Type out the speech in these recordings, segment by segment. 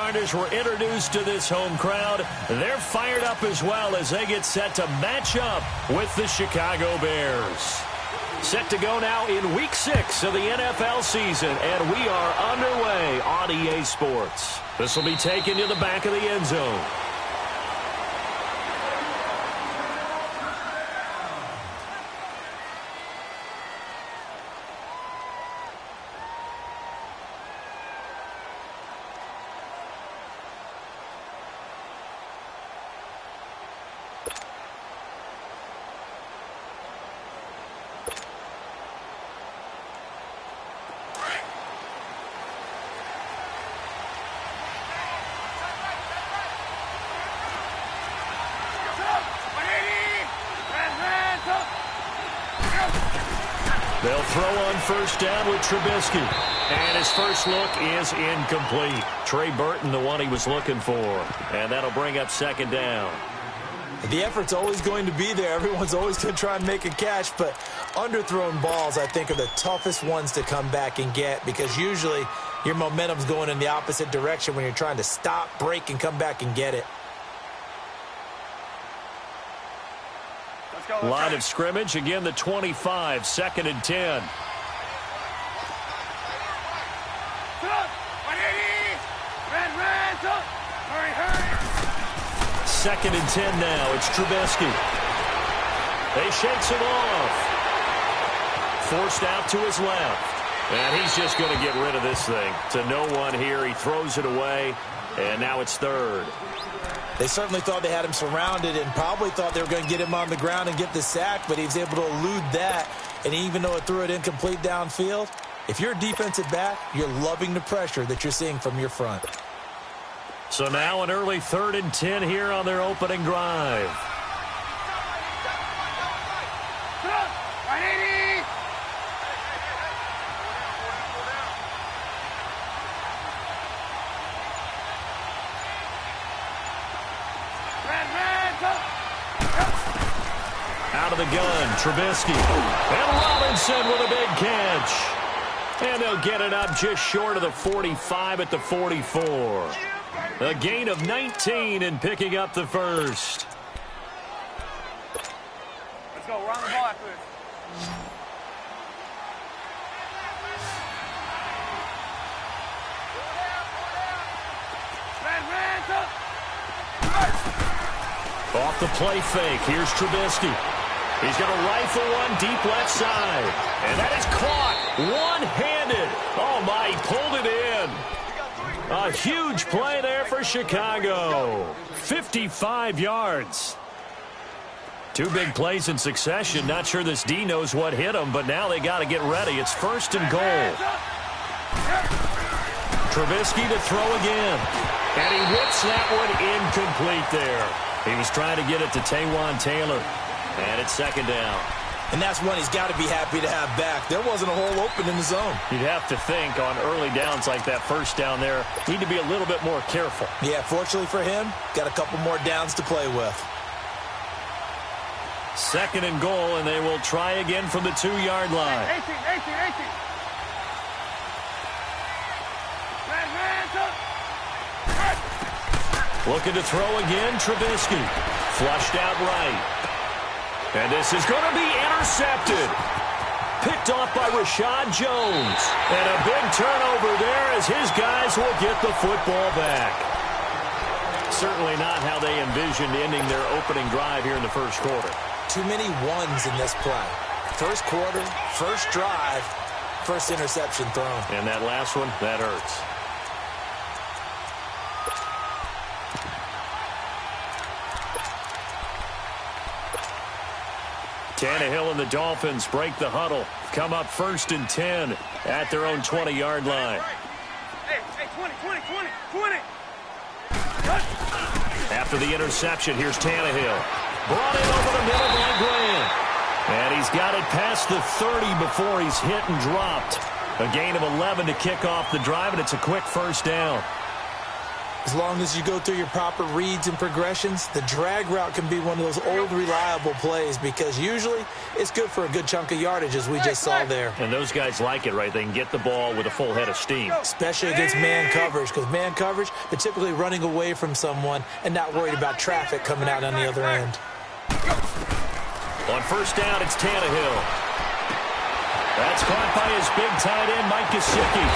starters were introduced to this home crowd. They're fired up as well as they get set to match up with the Chicago Bears. Set to go now in Week 6 of the NFL season, and we are underway on EA Sports. This will be taken to the back of the end zone. They'll throw on first down with Trubisky. And his first look is incomplete. Trey Burton, the one he was looking for. And that'll bring up second down. The effort's always going to be there. Everyone's always going to try and make a catch. But underthrown balls, I think, are the toughest ones to come back and get, because usually your momentum's going in the opposite direction when you're trying to stop, break, and come back and get it. Line of scrimmage, again the 25, 2nd and 10. Second and 10 now. It's Trubisky. They shakes him off. Forced out to his left. And he's just going to get rid of this thing. To no one here. He throws it away. And now it's third. They certainly thought they had him surrounded and probably thought they were going to get him on the ground and get the sack, but he was able to elude that. And even though it threw it incomplete downfield, if you're a defensive back, you're loving the pressure that you're seeing from your front. So now an early 3rd and 10 here on their opening drive. Out of the gun, Trubisky. And Robinson with a big catch. And they'll get it up just short of the 45 at the 44. A gain of 19 and picking up the first. Let's go. We're on the ball after this. Off the play fake. Here's Trubisky. He's going to rifle one deep left side. And that is caught one-handed. Oh, my, he pulled it in. A huge play there for Chicago. 55 yards. Two big plays in succession. Not sure this D knows what hit him, but now they got to get ready. It's 1st and goal. Trubisky to throw again. And he whips that one incomplete there. He was trying to get it to Taywan Taylor. And it's 2nd down. And that's one he's got to be happy to have back. There wasn't a hole open in the zone. You'd have to think on early downs like that first down there, need to be a little bit more careful. Yeah, fortunately for him, got a couple more downs to play with. 2nd and goal, and they will try again from the 2-yard line. 18. Looking to throw again, Trubisky. Flushed out right. And this is going to be intercepted. Picked off by Rashad Jones. And a big turnover there as his guys will get the football back. Certainly not how they envisioned ending their opening drive here in the first quarter. Too many ones in this play. First quarter, first drive, first interception thrown. And that last one, that hurts. Tannehill and the Dolphins break the huddle. Come up 1st and 10 at their own 20-yard line. Hey, 20. After the interception, here's Tannehill. Brought in over the middle by Grant. And he's got it past the 30 before he's hit and dropped. A gain of 11 to kick off the drive, and it's a quick first down. As long as you go through your proper reads and progressions, the drag route can be one of those old reliable plays because usually it's good for a good chunk of yardage, as we just saw there. And those guys like it, right? They can get the ball with a full head of steam. Especially against man coverage, because man coverage, they're typically running away from someone and not worried about traffic coming out on the other end. On first down, it's Tannehill. That's caught by his big tight end, Mike Gesicki.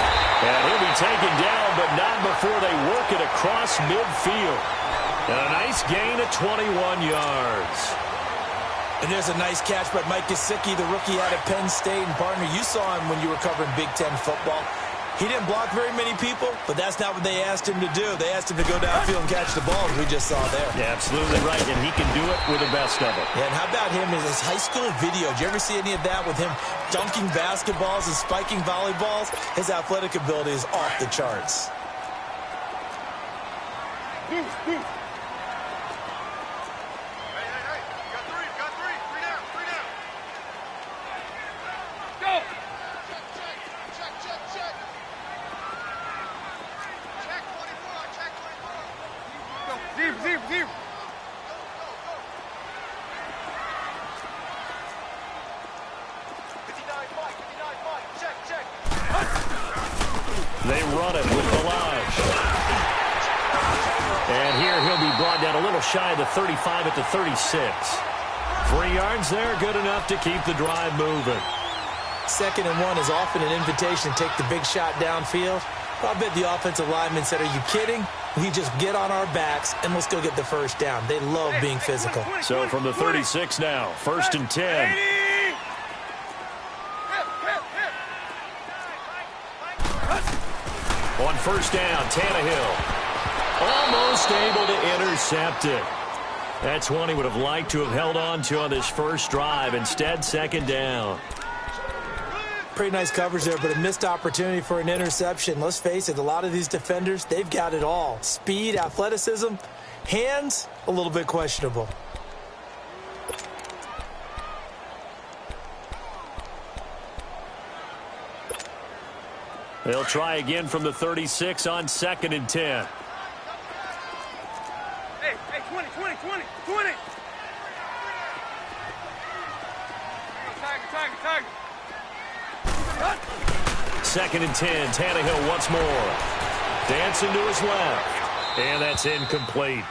And he'll be taken down, but not before they work it across midfield. And a nice gain of 21 yards. And there's a nice catch by Mike Gesicki, the rookie out of Penn State. And, partner, you saw him when you were covering Big Ten football. He didn't block very many people, but that's not what they asked him to do. They asked him to go downfield and catch the ball, as we just saw there. Yeah, absolutely right, and he can do it with the best of them. Yeah, and how about him in his high school video? Did you ever see any of that with him dunking basketballs and spiking volleyballs? His athletic ability is off the charts. Zero. They run it with Balaj. And here he'll be brought down a little shy of the 35 at the 36. 3 yards there, good enough to keep the drive moving. 2nd and 1 is often an invitation to take the big shot downfield. I bet the offensive lineman said, are you kidding? We just get on our backs and let's go get the first down. They love being physical. So from the 36 now, 1st and 10. On first down, Tannehill. Almost able to intercept it. That's one he would have liked to have held on to on this first drive. Instead, 2nd down. Pretty nice coverage there, but a missed opportunity for an interception. Let's face it, a lot of these defenders, they've got it all. Speed, athleticism, hands, a little bit questionable. They'll try again from the 36 on 2nd and 10. Hey, 20. 2nd and 10. Tannehill once more. Dancing to his left. And that's incomplete.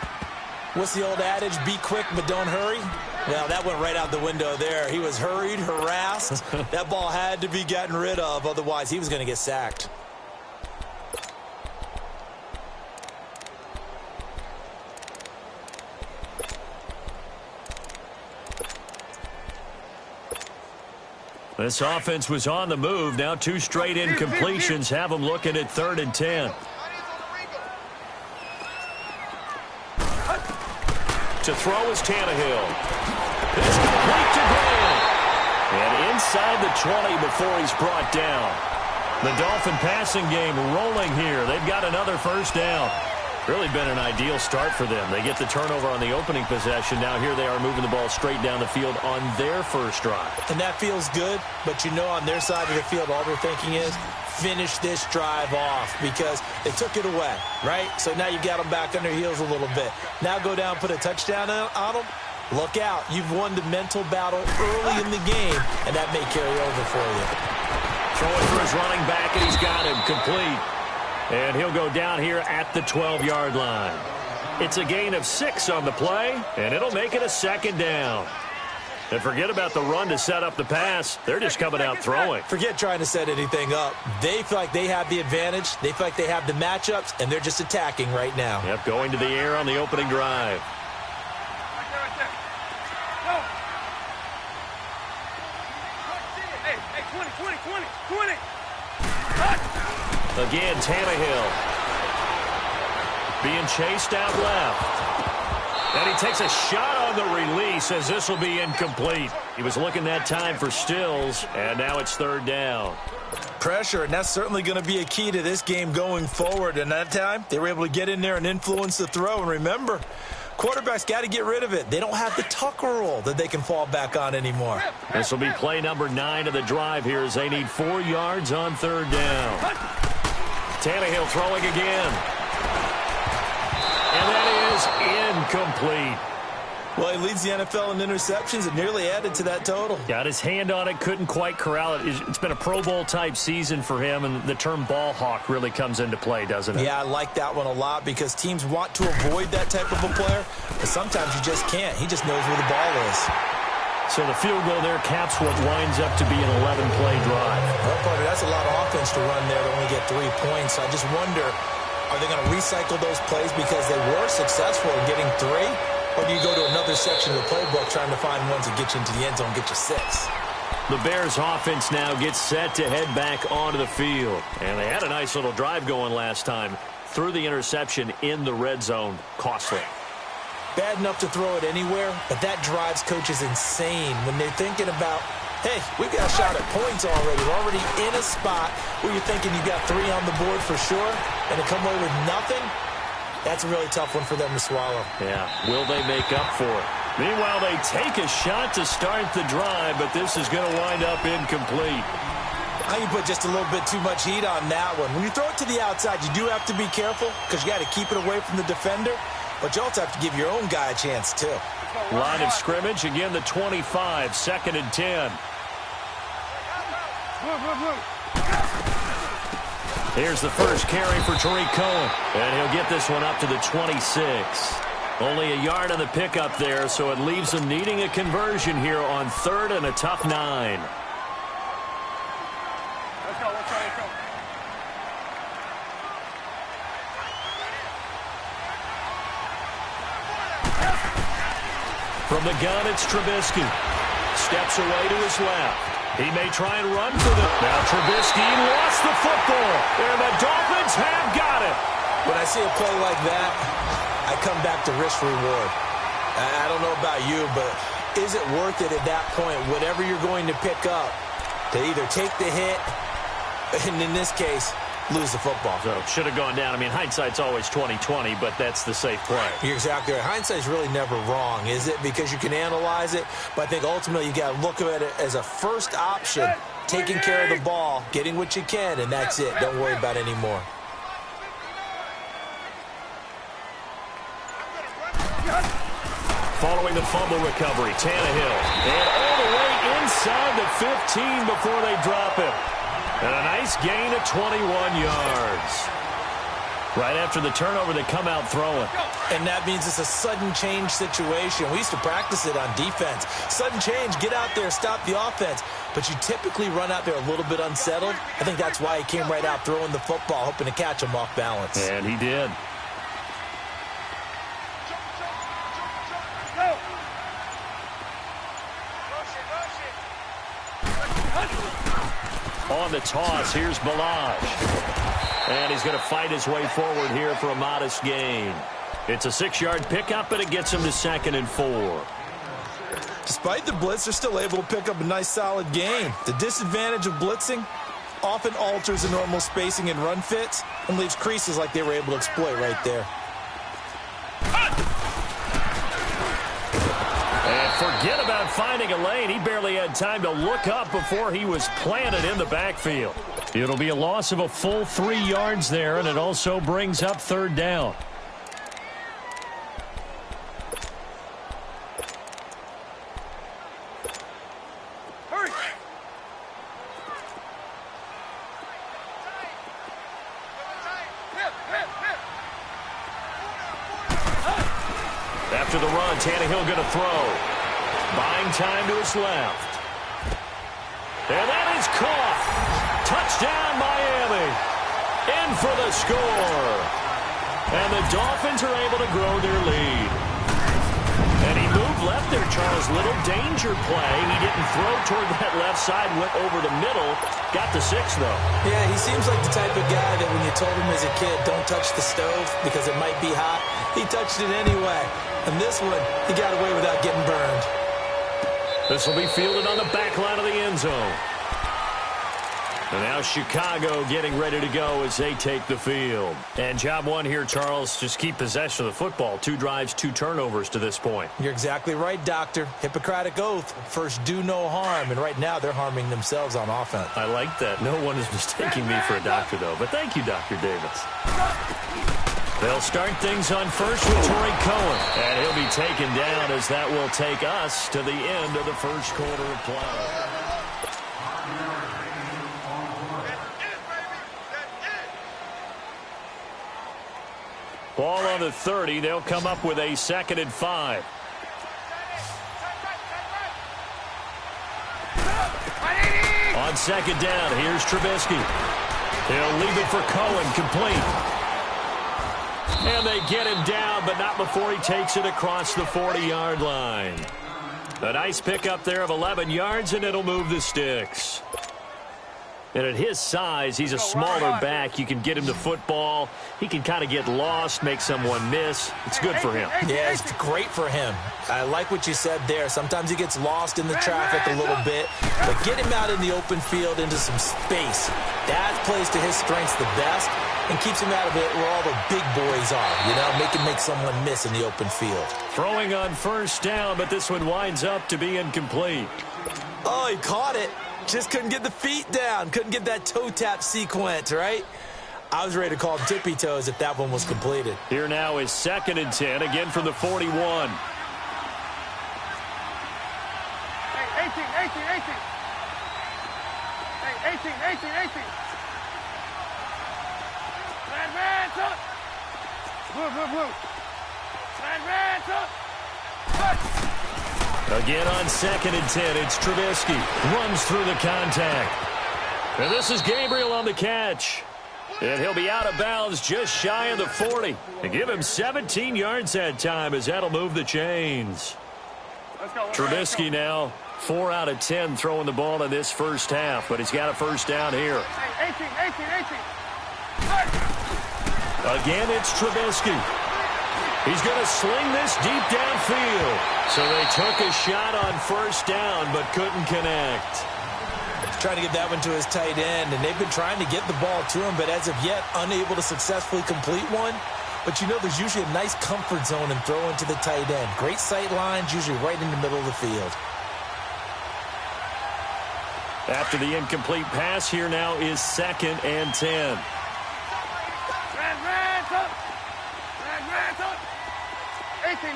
What's the old adage? Be quick, but don't hurry. Well, that went right out the window there. He was hurried, harassed. That ball had to be gotten rid of. Otherwise, he was going to get sacked. This offense was on the move. Now 2 straight incompletions have them looking at 3rd and 10. To throw is Tannehill. It's complete to Graham. And inside the 20 before he's brought down. The Dolphin passing game rolling here. They've got another first down. Really been an ideal start for them. They get the turnover on the opening possession. Now here they are moving the ball straight down the field on their first drive. And that feels good, but you know on their side of the field all they're thinking is finish this drive off because they took it away, right? So now you've got them back on their heels a little bit. Now go down, put a touchdown on them. Look out. You've won the mental battle early in the game, and that may carry over for you. Throwing for his running back, and he's got him complete. And he'll go down here at the 12-yard line. It's a gain of 6 on the play, and it'll make it a 2nd down. And forget about the run to set up the pass. They're just coming out throwing. Forget trying to set anything up. They feel like they have the advantage. They feel like they have the matchups, and they're just attacking right now. Yep, going to the air on the opening drive. Right there. Go. Hey, 20. Again, Tannehill being chased out left. And he takes a shot on the release as this will be incomplete. He was looking that time for Stills, and now it's 3rd down. Pressure, and that's certainly going to be a key to this game going forward. And that time, they were able to get in there and influence the throw. And remember, quarterbacks got to get rid of it. They don't have the Tucker rule that they can fall back on anymore. This will be play number 9 of the drive here as they need 4 yards on 3rd down. Tannehill throwing again. incomplete. Well, he leads the NFL in interceptions and nearly added to that total. Got his hand on it, couldn't quite corral it. It's been a Pro Bowl-type season for him, and the term ball hawk really comes into play, doesn't it? Yeah, I like that one a lot because teams want to avoid that type of a player, but sometimes you just can't. He just knows where the ball is. So the field goal there caps what winds up to be an 11-play drive. Well, partner, that's a lot of offense to run there to only get 3 points. I just wonder, are they going to recycle those plays because they were successful in getting 3? Or do you go to another section of the playbook trying to find ones that get you into the end zone, get you 6? The Bears offense now gets set to head back onto the field. And they had a nice little drive going last time. Threw the interception in the red zone. Costly. Bad enough to throw it anywhere, but that drives coaches insane when they're thinking about, hey, we've got a shot at points already. We're already in a spot where you're thinking you've got 3 on the board for sure, and to come away with nothing, that's a really tough one for them to swallow. Yeah, will they make up for it? Meanwhile, they take a shot to start the drive, but this is going to wind up incomplete. I think you put just a little bit too much heat on that one. When you throw it to the outside, you do have to be careful because you got to keep it away from the defender, but you also have to give your own guy a chance too. Line of scrimmage, again the 25, 2nd and 10. Here's the first carry for Tariq Cohen, and he'll get this one up to the 26. Only a yard on the pickup there, so it leaves him needing a conversion here on 3rd and a tough 9. Let's go, let's go, let's go. From the gun, it's Trubisky. Steps away to his left. He may try and run for the... Now Trubisky lost the football, and the Dolphins have got it. When I see a play like that, I come back to risk-reward. I don't know about you, but is it worth it at that point, whatever you're going to pick up, to either take the hit, and in this case, lose the football? So should have gone down. I mean, hindsight's always 20/20, but that's the safe play. You're exactly right. Hindsight's really never wrong, is it? Because you can analyze it, but I think ultimately you got to look at it as a first option, taking care of the ball, getting what you can, and that's it. Don't worry about any more. Following the fumble recovery, Tannehill. And all the way inside the 15 before they drop him. And a nice gain of 21 yards. Right after the turnover, they come out throwing. And that means it's a sudden change situation. We used to practice it on defense. Sudden change, get out there, stop the offense. But you typically run out there a little bit unsettled. I think that's why he came right out throwing the football, hoping to catch him off balance. And he did. On the toss, here's Balaj. And he's going to fight his way forward here for a modest gain. It's a 6-yard pickup, but it gets him to 2nd and 4. Despite the blitz, they're still able to pick up a nice, solid gain. The disadvantage of blitzing often alters the normal spacing and run fits and leaves creases like they were able to exploit right there. And forget about finding a lane. He barely had time to look up before he was planted in the backfield. It'll be a loss of a full 3 yards there, and it also brings up 3rd down. Hurry! After the run, Tannehill going to throw. Buying time to his left. And that is caught. Touchdown, Miami. In for the score. And the Dolphins are able to grow their lead. And he moved left there, Charles. Little danger play. He didn't throw toward that left side, went over the middle. Got the 6, though. Yeah, he seems like the type of guy that when you told him as a kid, don't touch the stove because it might be hot, he touched it anyway. And this one, he got away without getting burned. This will be fielded on the back line of the end zone. And now Chicago getting ready to go as they take the field. And job one here, Charles, just keep possession of the football. 2 drives, 2 turnovers to this point. You're exactly right, Doctor. Hippocratic oath. First, do no harm. And right now, they're harming themselves on offense. I like that. No one is mistaking me for a doctor, though. But thank you, Dr. Davis. They'll start things on first with Torrey Cohen. And he'll be taken down as that will take us to the end of the first quarter of play. Ball on the 30. They'll come up with a 2nd and 5. On 2nd down, here's Trubisky. He'll leave it for Cohen, complete. And they get him down, but not before he takes it across the 40-yard line. A nice pickup there of 11 yards, and it'll move the sticks. And at his size, he's a smaller back. You can get him the football. He can kind of get lost, make someone miss. It's good for him. Yeah, it's great for him. I like what you said there. Sometimes he gets lost in the traffic a little bit. But get him out in the open field into some space. That plays to his strengths the best and keeps him out of it where all the big boys are. You know, make someone miss in the open field. Throwing on 1st down, but this one winds up to be incomplete. Oh, he caught it. Just couldn't get the feet down. Couldn't get that toe tap sequence, right? I was ready to call him tippy toes if that one was completed. Here now is 2nd and 10, again from the 41. Hey, 18. Hey, 18. Slide ransom. Blue. Slide ransom. Again on 2nd and 10, it's Trubisky. Runs through the contact. And this is Gabriel on the catch. And he'll be out of bounds just shy of the 40. And give him 17 yards that time as that'll move the chains. Trubisky now 4 out of 10 throwing the ball in this first half, but he's got a 1st down here. Hey, 18. Again, it's Trubisky. He's going to sling this deep downfield. So they took a shot on 1st down, but couldn't connect. Trying to get that one to his tight end, and they've been trying to get the ball to him, but as of yet, unable to successfully complete one. But you know there's usually a nice comfort zone in throwing to the tight end. Great sight lines, usually right in the middle of the field. After the incomplete pass, here now is 2nd and 10. Ransom. 18.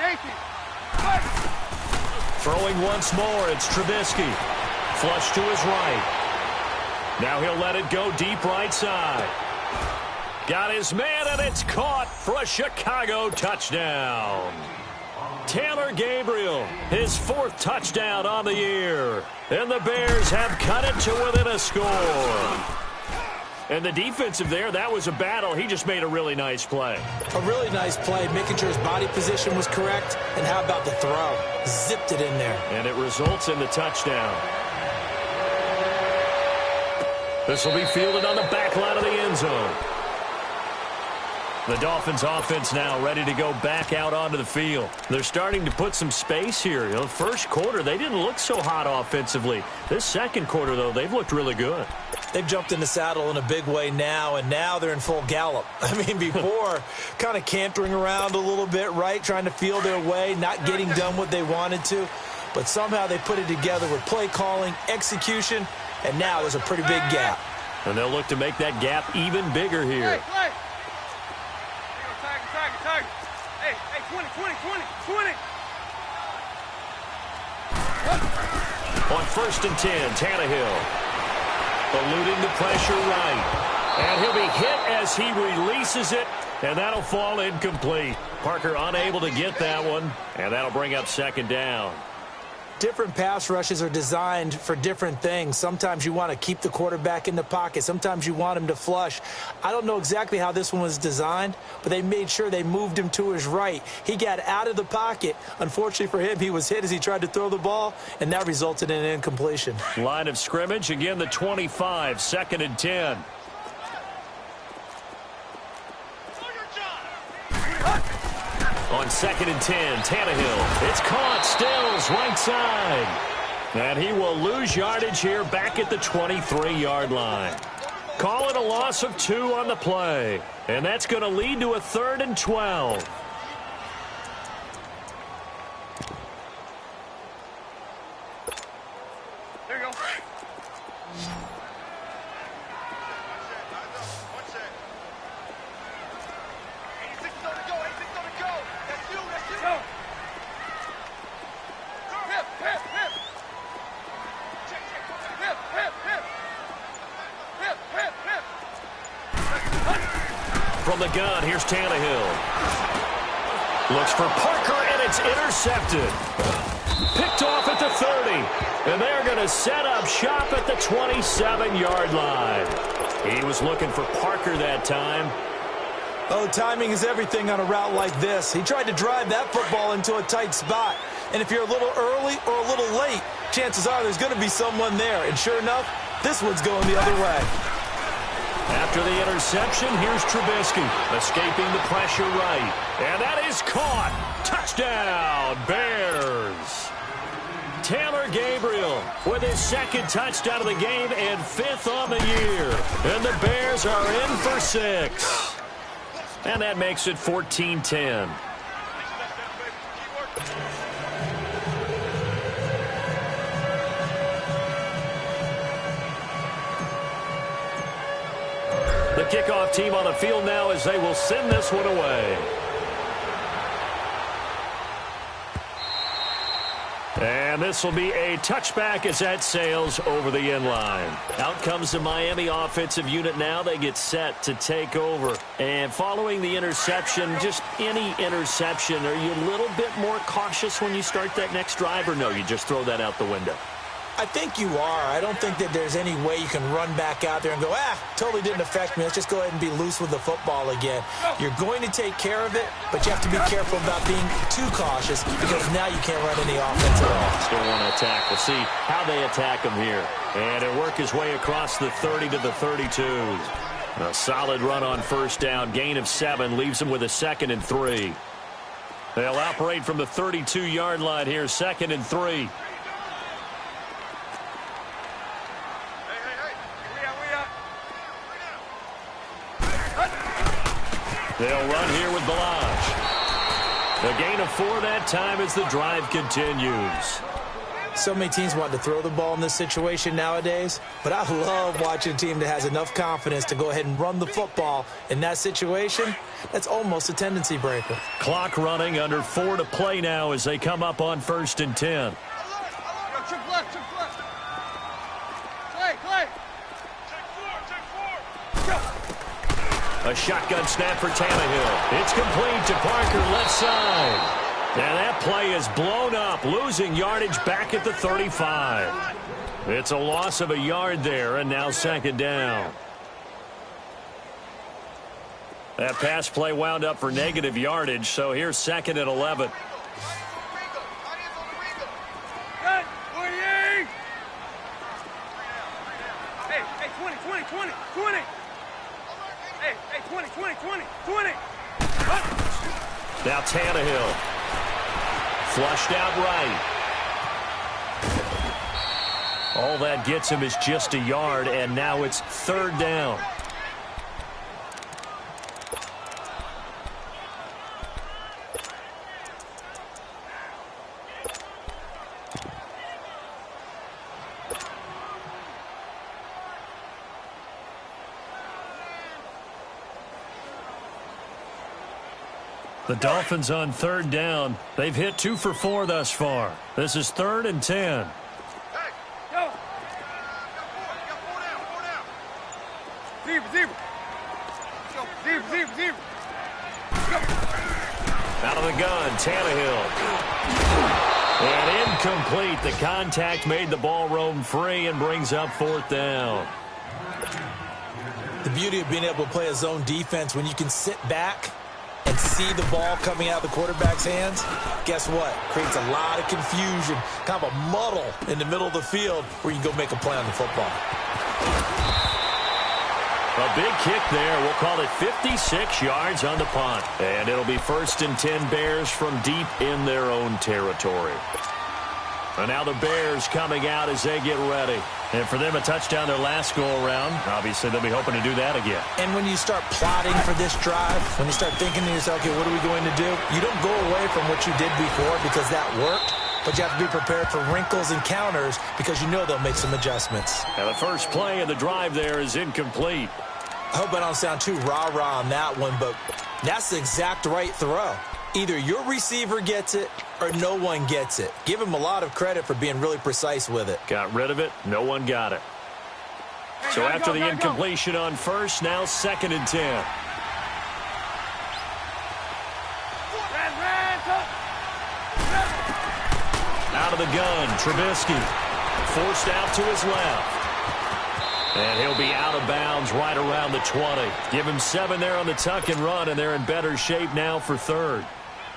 Throwing once more, it's Trubisky. Flush to his right. Now he'll let it go deep right side. Got his man, and it's caught for a Chicago touchdown. Taylor Gabriel, his 4th touchdown on the year. And the Bears have cut it to within a score. And the defensive there, that was a battle. He just made a really nice play. A really nice play, making sure his body position was correct. And how about the throw? Zipped it in there. And it results in the touchdown. This will be fielded on the back line of the end zone. The Dolphins offense now ready to go back out onto the field. They're starting to put some space here. You know, the first quarter, they didn't look so hot offensively. This second quarter, though, they've looked really good. They've jumped in the saddle in a big way now, and now they're in full gallop. I mean, before, kind of cantering around a little bit, right, trying to feel their way, not getting done what they wanted to. But somehow they put it together with play calling, execution, and now there's a pretty big gap. And they'll look to make that gap even bigger here. Hey. Target. Hey, 20. On 1st and 10, Tannehill. Eluding the pressure right. And he'll be hit as he releases it, and that'll fall incomplete. Parker unable to get that one, and that'll bring up 2nd down. Different pass rushes are designed for different things. Sometimes you want to keep the quarterback in the pocket. Sometimes you want him to flush. I don't know exactly how this one was designed, but they made sure they moved him to his right. He got out of the pocket. Unfortunately for him, he was hit as he tried to throw the ball, and that resulted in an incompletion. Line of scrimmage, again the 25, 2nd and 10. On 2nd and 10, Tannehill. It's caught, Stills, right side. And he will lose yardage here back at the 23-yard line. Call it a loss of 2 on the play. And that's going to lead to a 3rd and 12. There you go. the gun. Here's Tannehill. Looks for Parker, and it's intercepted. Picked off at the 30. And they're going to set up shop at the 27-yard line. He was looking for Parker that time. Oh, timing is everything on a route like this. He tried to drive that football into a tight spot. And if you're a little early or a little late, chances are there's going to be someone there. And sure enough, this one's going the other way. After the interception, here's Trubisky, escaping the pressure right. And that is caught. Touchdown, Bears. Taylor Gabriel with his second touchdown of the game and 5th on the year. And the Bears are in for 6. And that makes it 14-10. The kickoff team on the field now as they will send this one away. And this will be a touchback as that sails over the end line. Out comes the Miami offensive unit now. They get set to take over. And following the interception, just any interception, are you a little bit more cautious when you start that next drive, or no, you just throw that out the window? I think you are. I don't think that there's any way you can run back out there and go, totally didn't affect me. Let's just go ahead and be loose with the football again. You're going to take care of it, but you have to be careful about being too cautious because now you can't run any offense at all. Still want to attack. We'll see how they attack him here. And he'll work his way across the 30 to the 32. A solid run on first down. Gain of 7 leaves him with a 2nd and 3. They'll operate from the 32-yard line here, 2nd and 3. They'll run here with Balaj. The gain of 4 that time as the drive continues. So many teams want to throw the ball in this situation nowadays, but I love watching a team that has enough confidence to go ahead and run the football. In that situation, that's almost a tendency breaker. Clock running, under 4 to play now as they come up on 1st and 10. Triple left. Clay. A shotgun snap for Tannehill. It's complete to Parker, left side. And that play is blown up, losing yardage back at the 35. It's a loss of a yard there, and now 2nd down. That pass play wound up for negative yardage, so here's 2nd and 11. Hey, 20. Hey, 20. Now Tannehill. Flushed out right. All that gets him is just a yard, and now it's 3rd down. The Dolphins on 3rd down. They've hit 2 for 4 thus far. This is 3rd and 10. Hey, go. Zebra. Go. Out of the gun, Tannehill. And incomplete. The contact made the ball roam free and brings up 4th down. The beauty of being able to play a zone defense when you can sit back and see the ball coming out of the quarterback's hands, guess what? Creates a lot of confusion, kind of a muddle in the middle of the field where you can go make a play on the football. A big kick there. We'll call it 56 yards on the punt. And it'll be 1st and 10 Bears from deep in their own territory. And now the Bears coming out as they get ready. And for them, a touchdown their last go-around. Obviously, they'll be hoping to do that again. And when you start plotting for this drive, when you start thinking to yourself, okay, what are we going to do? You don't go away from what you did before because that worked, but you have to be prepared for wrinkles and counters because you know they'll make some adjustments. Now, the first play of the drive there is incomplete. I hope I don't sound too rah-rah on that one, but that's the exact right throw. Either your receiver gets it or no one gets it. Give him a lot of credit for being really precise with it. Got rid of it. No one got it. So after the incompletion on 1st, now 2nd and 10. Out of the gun, Trubisky. Forced out to his left. And he'll be out of bounds right around the 20. Give him 7 there on the tuck and run, and they're in better shape now for third.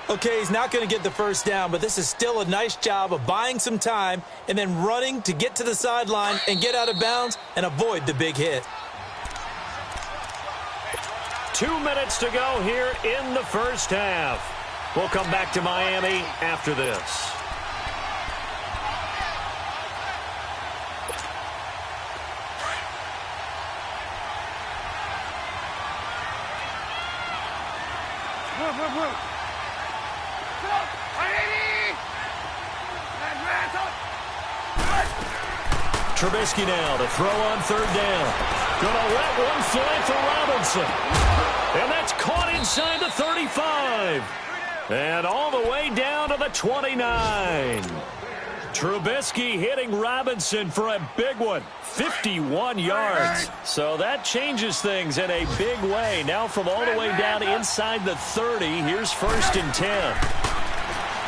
Okay, he's not going to get the first down, but this is still a nice job of buying some time and then running to get to the sideline and get out of bounds and avoid the big hit. 2 minutes to go here in the first half. We'll come back to Miami after this. Trubisky now to throw on third down. Gonna let one fly for Robinson. And that's caught inside the 35. And all the way down to the 29. Trubisky hitting Robinson for a big one. 51 yards. So that changes things in a big way. Now from all the way down inside the 30, here's 1st and 10.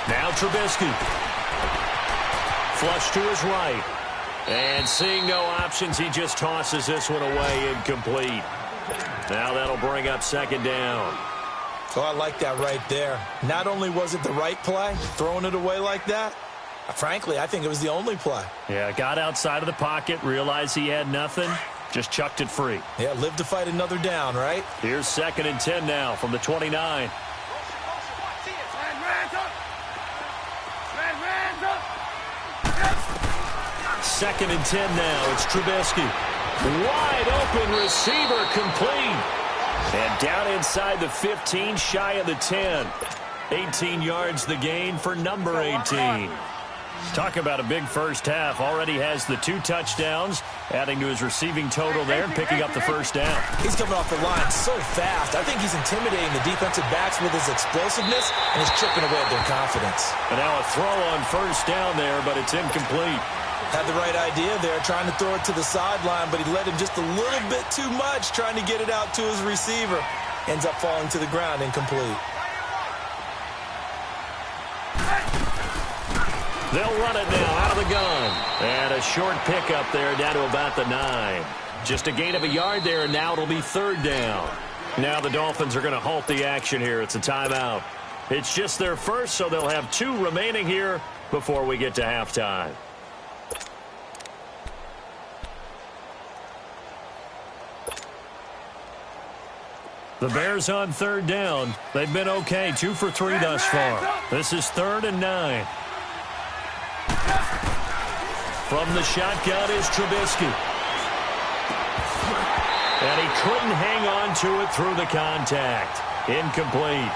Now Trubisky. Flush to his right. And seeing no options, he just tosses this one away, incomplete. Now that'll bring up 2nd down. Oh, I like that right there. Not only was it the right play, throwing it away like that, frankly, I think it was the only play. Yeah, got outside of the pocket, realized he had nothing, just chucked it free. Yeah, live to fight another down, right? Here's 2nd and 10 now from the 29. 2nd and 10 now. It's Trubisky. Wide open receiver complete. And down inside the 15, shy of the 10. 18 yards the gain for number 18. Talk about a big first half. Already has the 2 touchdowns, adding to his receiving total there and picking up the first down. He's coming off the line so fast. I think he's intimidating the defensive backs with his explosiveness and he's chipping away at their confidence. And now a throw on first down there, but it's incomplete. Had the right idea there, trying to throw it to the sideline, but he led him just a little bit too much, trying to get it out to his receiver. Ends up falling to the ground, incomplete. They'll run it now out of the gun. And a short pickup there down to about the 9. Just a gain of a yard there, and now it'll be 3rd down. Now the Dolphins are going to halt the action here. It's a timeout. It's just their first, so they'll have 2 remaining here before we get to halftime. The Bears on 3rd down. They've been okay, 2 for 3 thus far. This is 3rd and 9. From the shotgun is Trubisky. And he couldn't hang on to it through the contact. Incomplete.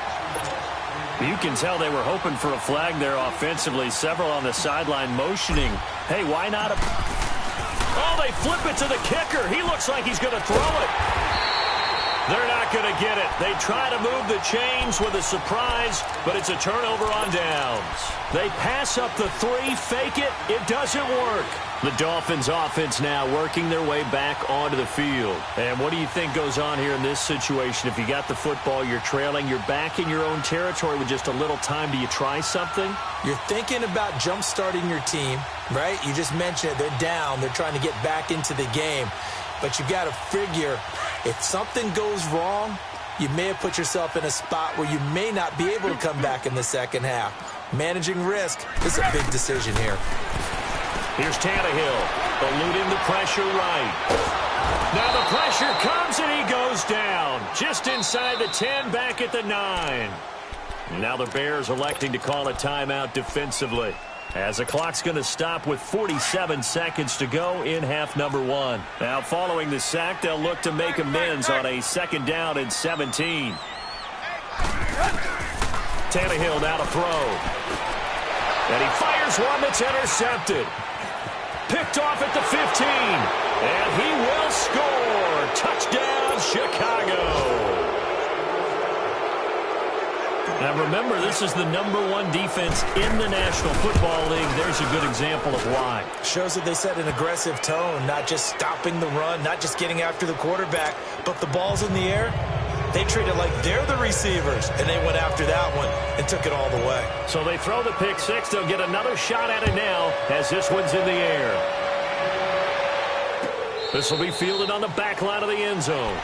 You can tell they were hoping for a flag there offensively. Several on the sideline motioning. Hey, why not a... Oh, they flip it to the kicker. He looks like he's going to throw it. They're not going to get it. They try to move the chains with a surprise, but it's a turnover on downs. They pass up the 3, fake it. It doesn't work. The Dolphins offense now working their way back onto the field. And what do you think goes on here in this situation? If you got the football, you're trailing, you're back in your own territory with just a little time. Do you try something? You're thinking about jump-starting your team, right? You just mentioned it. They're down. They're trying to get back into the game. But you got to figure, if something goes wrong, you may have put yourself in a spot where you may not be able to come back in the second half. Managing risk is a big decision here. Here's Tannehill, eluding the pressure right. Now the pressure comes and he goes down. Just inside the 10, back at the 9. Now the Bears electing to call a timeout defensively, as the clock's going to stop with 47 seconds to go in half number 1. Now following the sack, they'll look to make amends on a 2nd down and 17. Tannehill now to throw. And he fires one that's intercepted. Picked off at the 15. And he will score. Touchdown, Chicago. Now remember, this is the #1 defense in the National Football League. There's a good example of why. Shows that they set an aggressive tone, not just stopping the run, not just getting after the quarterback, but the ball's in the air. They treat it like they're the receivers, and they went after that one and took it all the way. So they throw the pick six. They'll get another shot at it now as this one's in the air. This will be fielded on the back line of the end zone.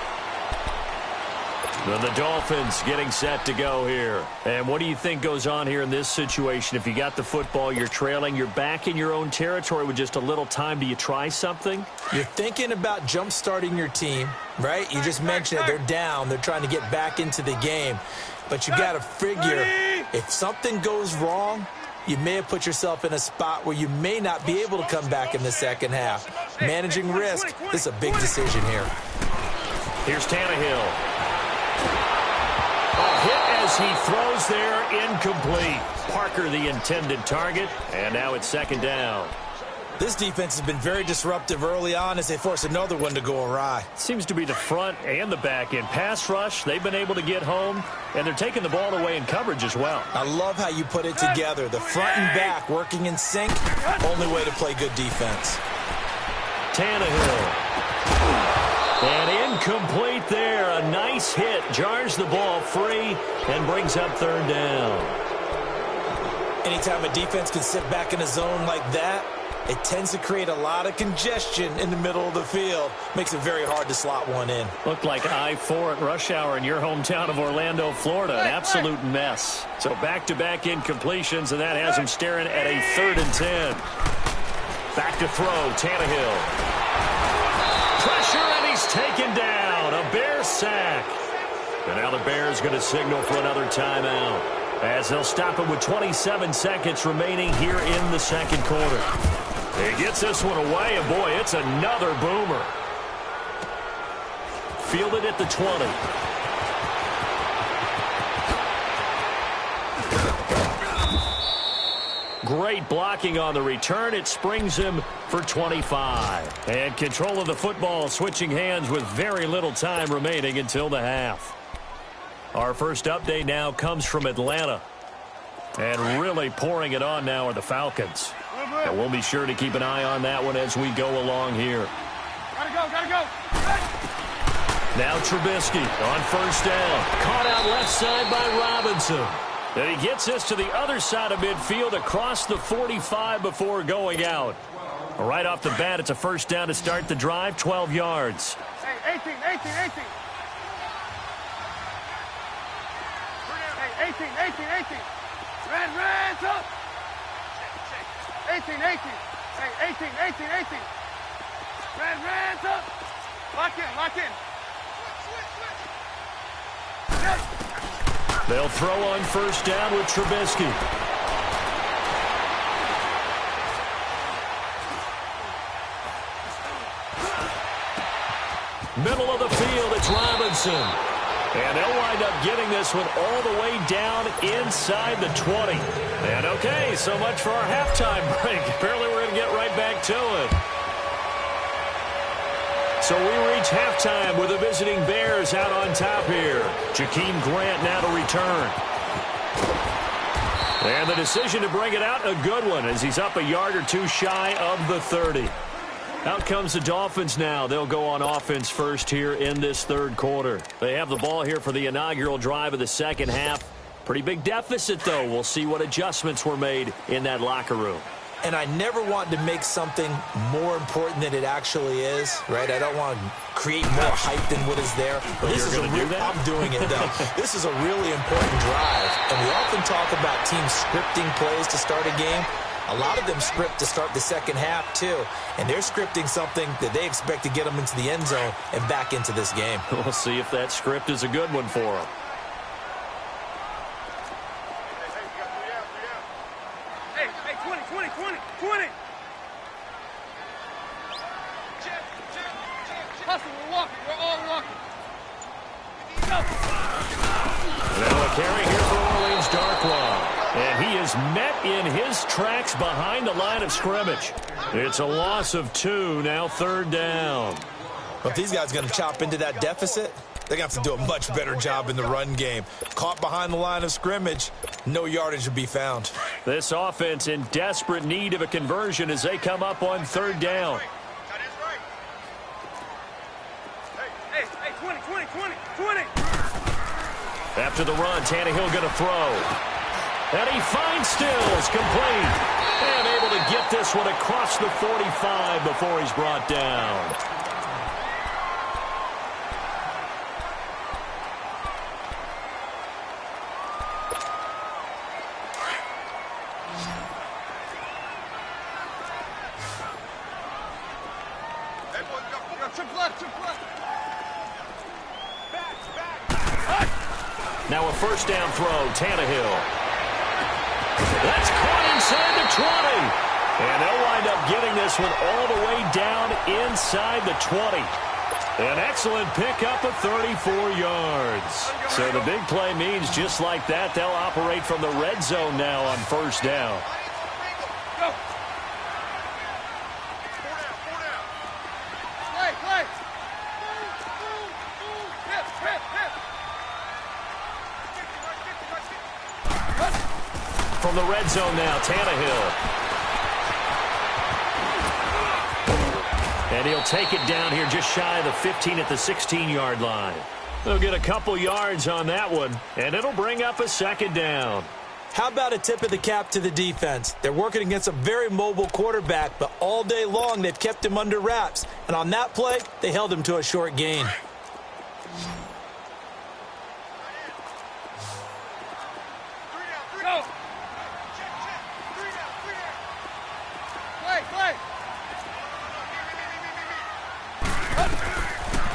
Then the Dolphins getting set to go here. And what do you think goes on here in this situation? If you got the football, you're trailing, you're back in your own territory with just a little time. Do you try something? You're thinking about jump-starting your team, right? You just mentioned it. They're down. They're trying to get back into the game. But you got to figure if something goes wrong, you may have put yourself in a spot where you may not be able to come back in the second half. Managing risk, this is a big decision here. Here's Tannehill. A hit as he throws there, incomplete. Parker the intended target, and now it's second down. This defense has been very disruptive early on as they force another one to go awry. Seems to be the front and the back end. Pass rush, they've been able to get home, and they're taking the ball away in coverage as well. I love how you put it together. The front and back working in sync, only way to play good defense. Tannehill. And incomplete there. A nice hit. Jars the ball free and brings up third down. Anytime a defense can sit back in a zone like that, it tends to create a lot of congestion in the middle of the field. Makes it very hard to slot one in. Looked like I-4 at rush hour in your hometown of Orlando, Florida. An absolute mess. So back-to-back incompletions, and that has him staring at a 3rd and 10. Back to throw, Tannehill. Pressure, and he's taken down. A Bear sack. And now the Bears going to signal for another timeout, as they'll stop it with 27 seconds remaining here in the second quarter. He gets this one away, and boy, it's another boomer. Fielded at the 20. Great blocking on the return. It springs him for 25. And control of the football switching hands with very little time remaining until the half. Our first update now comes from Atlanta. And really pouring it on now are the Falcons. And we'll be sure to keep an eye on that one as we go along here. Gotta go. Now Trubisky on first down. Caught out left side by Robinson. And he gets this to the other side of midfield across the 45 before going out. Right off the bat, it's a first down to start the drive, 12 yards. Hey, 18. Hey, 18. Red up. 18. Hey, 18. Red up. Lock in. They'll throw on first down with Trubisky. Middle of the field, it's Robinson. And they'll wind up getting this one all the way down inside the 20. And okay, so much for our halftime break. Apparently we're going to get right back to it. So we reach halftime with the visiting Bears out on top here. Jakeem Grant now to return. And the decision to bring it out, a good one, as he's up a yard or two shy of the 30. Out comes the Dolphins now. They'll go on offense first here in this third quarter. They have the ball here for the inaugural drive of the second half. Pretty big deficit, though. We'll see what adjustments were made in that locker room. And I never want to make something more important than it actually is, right? I don't want to create more hype than what is there. But this is I'm doing it, though. This is a really important drive. And we often talk about teams scripting plays to start a game. A lot of them script to start the second half, too. And they're scripting something that they expect to get them into the end zone and back into this game. We'll see if that script is a good one for them. Hey, 20. Hustle, we're all walking. Now a carry here for Orleans Darkwa. And he is met in his tracks behind the line of scrimmage. It's a loss of 2, now third down. But if these guys are going to chop into that deficit, they're going to have to do a much better job in the run game. Caught behind the line of scrimmage, no yardage to be found. This offense in desperate need of a conversion as they come up on third down. Hey, 20. After the run, Tannehill going to throw. And he finds Stills, complete. And able to get this one across the 45 before he's brought down. Now a first down throw, Tannehill. That's caught inside the 20. And they'll wind up getting this one all the way down inside the 20. An excellent pickup of 34 yards. So the big play means just like that, they'll operate from the red zone now on first down. From the red zone now, Tannehill. And he'll take it down here just shy of the 15 at the 16-yard line. They'll get a couple yards on that one, and it'll bring up a second down. How about a tip of the cap to the defense? They're working against a very mobile quarterback, but all day long they've kept him under wraps. And on that play, they held him to a short gain.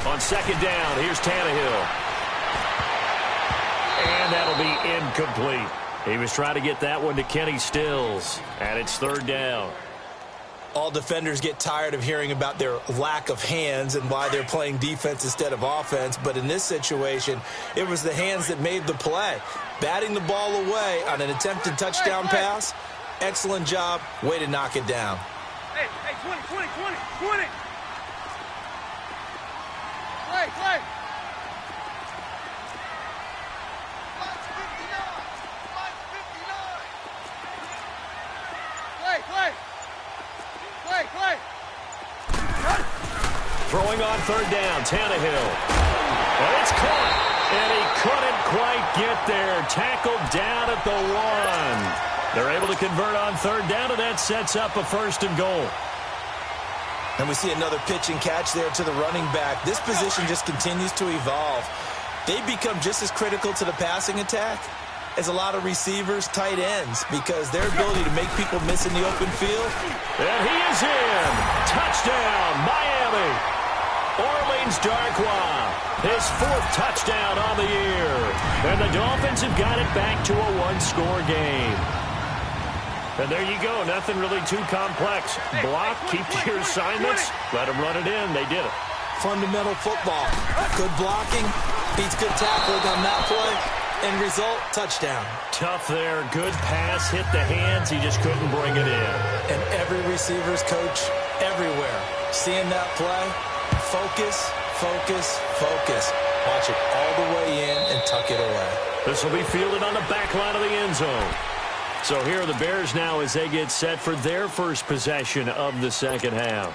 On second down, here's Tannehill. And that'll be incomplete. He was trying to get that one to Kenny Stills, and it's third down. All defenders get tired of hearing about their lack of hands and why they're playing defense instead of offense, but in this situation, it was the hands that made the play. Batting the ball away on an attempted touchdown pass, excellent job, way to knock it down. Hey, 20. Play. Play. Throwing on third down, Tannehill. And it's caught. And he couldn't quite get there. Tackled down at the 1. They're able to convert on third down, and that sets up a first and goal. And we see another pitch and catch there to the running back. This position just continues to evolve. They become just as critical to the passing attack as a lot of receivers, tight ends, because their ability to make people miss in the open field. And he is in. Touchdown, Miami. Orleans Darkwa, his 4th touchdown on the year. And the Dolphins have got it back to a 1-score game. And there you go. Nothing really too complex. Block, keep to your assignments, let them run it in. They did it. Fundamental football. Good blocking, beats good tackling on that play. End result, touchdown. Tough there. Good pass, hit the hands. He just couldn't bring it in. And every receiver's coach everywhere, seeing that play, focus. Watch it all the way in and tuck it away. This will be fielded on the back line of the end zone. So here are the Bears now as they get set for their first possession of the second half.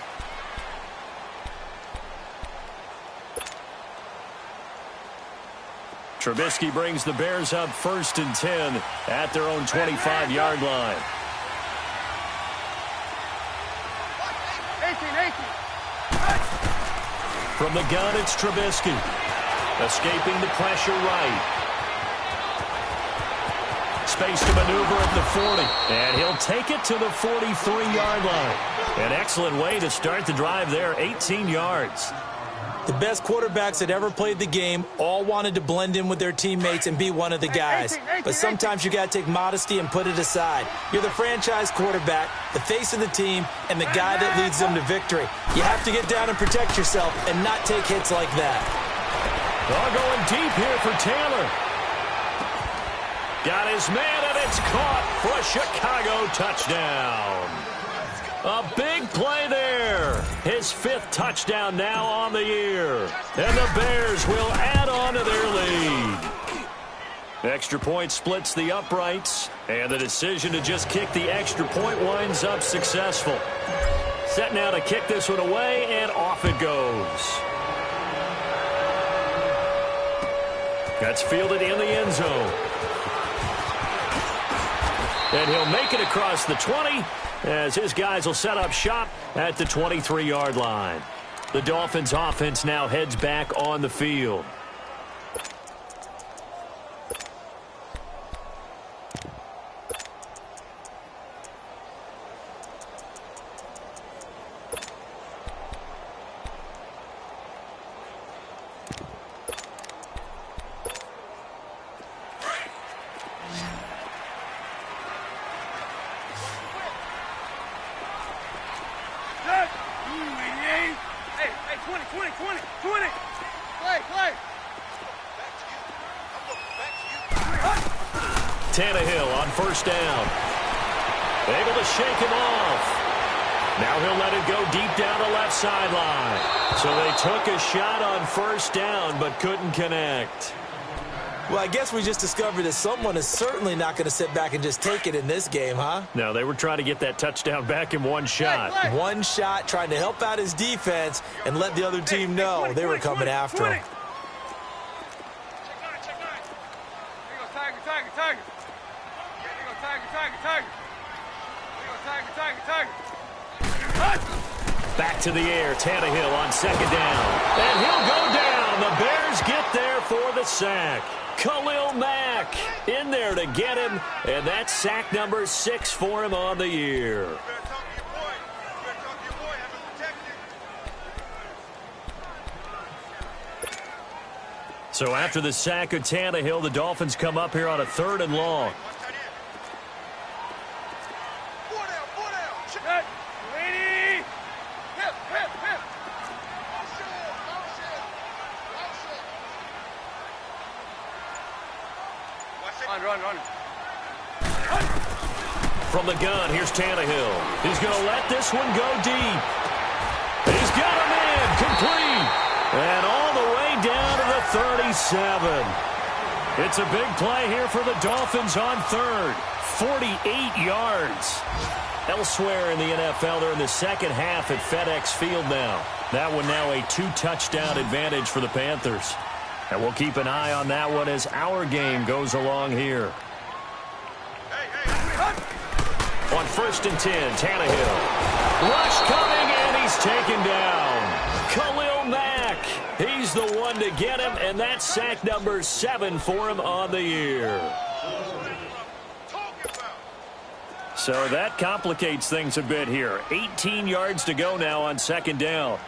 Trubisky brings the Bears up 1st and 10 at their own 25-yard line. 18. From the gun, it's Trubisky. Escaping the pressure right. Space to maneuver at the 40. And he'll take it to the 43-yard line. An excellent way to start the drive there, 18 yards. The best quarterbacks that ever played the game all wanted to blend in with their teammates and be one of the guys. But sometimes you got to take modesty and put it aside. You're the franchise quarterback, the face of the team, and the guy that leads them to victory. You have to get down and protect yourself and not take hits like that. All going deep here for Taylor. Got his man, and it's caught for a Chicago touchdown. A big play there. His 5th touchdown now on the year. And the Bears will add on to their lead. Extra point splits the uprights. And the decision to just kick the extra point winds up successful. Set now to kick this one away, and off it goes. That's fielded in the end zone. And he'll make it across the 20 as his guys will set up shop at the 23-yard line. The Dolphins offense now heads back on the field. Tannehill on first down. Able to shake him off. Now he'll let it go deep down the left sideline. So they took a shot on first down but couldn't connect. Well, I guess we just discovered that someone is certainly not going to sit back and just take it in this game, huh? No, they were trying to get that touchdown back in one shot. One shot, trying to help out his defense and let the other team know they were coming after him. Back to the air, Tannehill on second down. And he'll go down. The Bears get there for the sack. Khalil Mack in there to get him, and that's sack number 6 for him on the year. So after the sack of Tannehill, the Dolphins come up here on a 3rd and long. Run. From the gun, here's Tannehill. He's going to let this one go deep. He's got him in, complete. And all the way down to the 37. It's a big play here for the Dolphins on 3rd. 48 yards. Elsewhere in the NFL, they're in the second half at FedEx Field now. That one now a 2-touchdown advantage for the Panthers. And we'll keep an eye on that one as our game goes along here. On 1st and 10, Tannehill. Rush coming, and he's taken down. Khalil Mack. He's the one to get him, and that's sack number 7 for him on the year. So that complicates things a bit here. 18 yards to go now on 2nd down.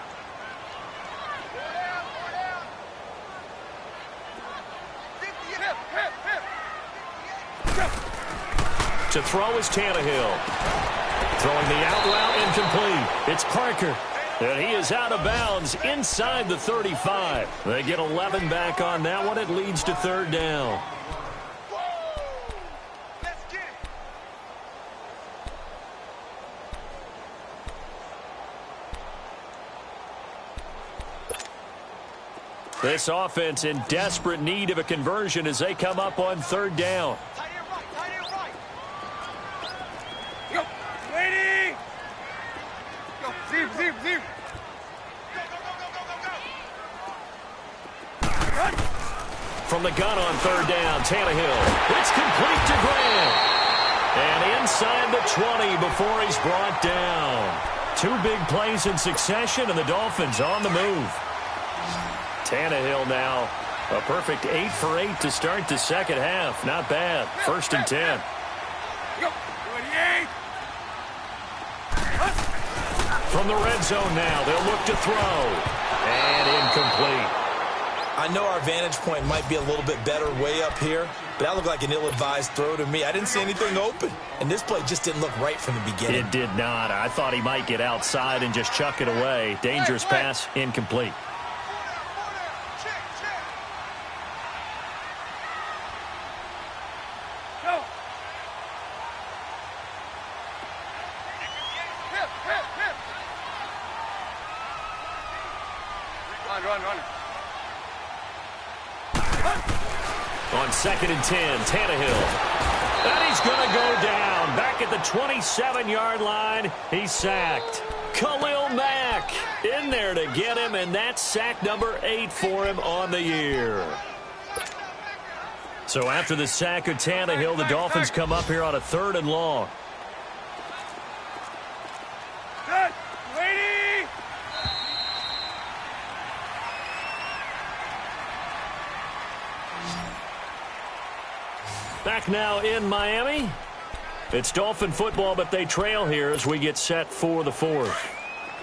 To throw is Tannehill. Throwing the out route incomplete. It's Parker. And he is out of bounds inside the 35. They get 11 back on that one. It leads to 3rd down. This offense in desperate need of a conversion as they come up on 3rd down. Zip. From the gun on 3rd down, Tannehill. It's complete to Grant. And inside the 20 before he's brought down. 2 big plays in succession, and the Dolphins on the move. Tannehill now a perfect 8 for 8 to start the second half. Not bad. 1st and 10. From the red zone now, they'll look to throw. And incomplete. I know our vantage point might be a little bit better way up here, but that looked like an ill-advised throw to me. I didn't see anything open, and this play just didn't look right from the beginning. It did not. I thought he might get outside and just chuck it away. Dangerous pass, incomplete. Run. On 2nd and 10, Tannehill. And he's going to go down. Back at the 27-yard line, he's sacked. Khalil Mack in there to get him, and that's sack number 8 for him on the year. So after the sack of Tannehill, the Dolphins come up here on a 3rd and long. Set. Lady. Back now in Miami. It's Dolphin football, but they trail here as we get set for the 4th.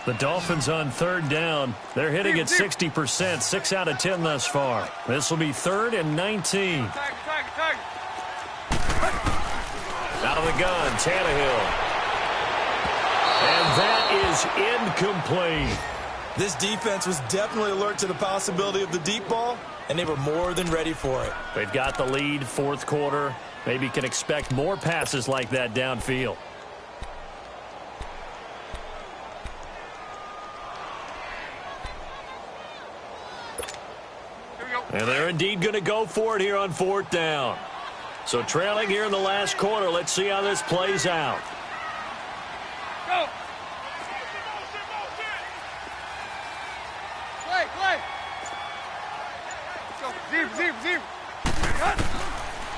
The Dolphins on 3rd down. They're hitting at 60%, 6 out of 10 thus far. This will be 3rd and 19. Tag. Out of the gun, Tannehill. And that is incomplete. This defense was definitely alert to the possibility of the deep ball, and they were more than ready for it. They've got the lead, 4th quarter. Maybe can expect more passes like that downfield. Here we go. And they're indeed going to go for it here on 4th down. So trailing here in the last quarter. Let's see how this plays out. Go. Play. Let's go. Zip. Cut.